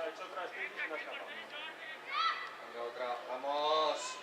ha hecho otra spin y no ha escapado. Venga, otra. ¡Vamos!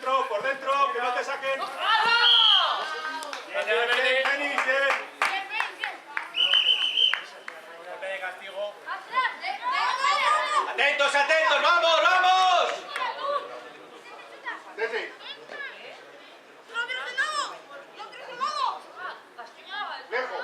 Por dentro, que no te saquen. Bien, Denis, bien. Golpe de castigo. ¡Atentos, atentos! ¡Vamos, vamos! Desde. Lejos.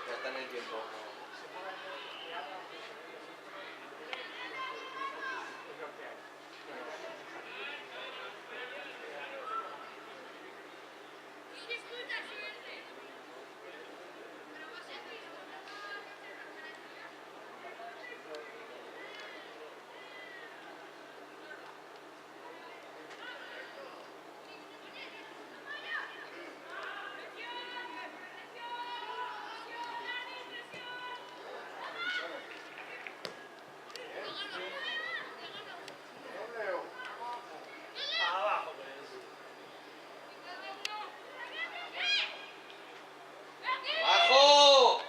Ya está en el tiempo. ¡Abajo!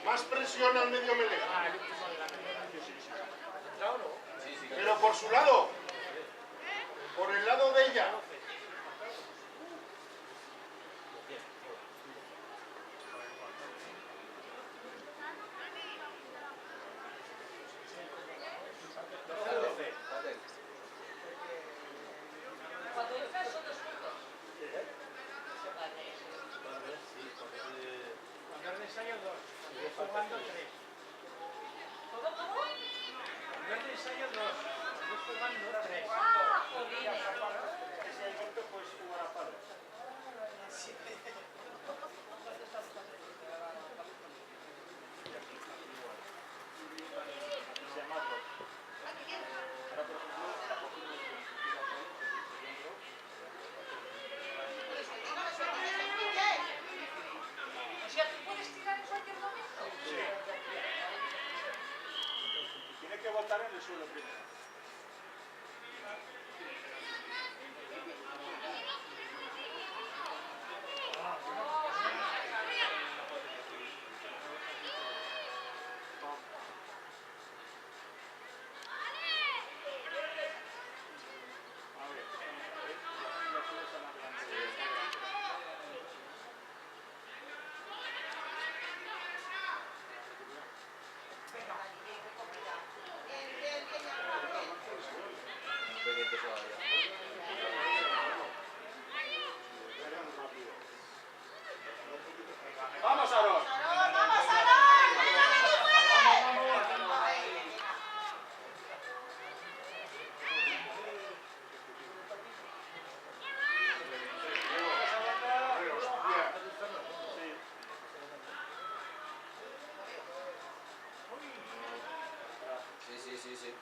Más presión al medio melé. ¿No? por su lado. Por el lado de ella. Cuando entras son 2 puntos. Cuando es de ensayo 2, cuando es jugando 3. ¿Cómo? Cuando es de ensayo 2, cuando es jugando 3. ¡Ah, jolines! Si hay golpe puedes jugar a palo. Se llama drop. Ahora, por ejemplo, la cogida O sea, ¿tú puedes tirar en cualquier momento? sí. Tiene que botar en el suelo primero. A ver, la subes a la delantera. Pendiente todavía. ¡Vamos, Aarón! Sí, sí, sí, sí.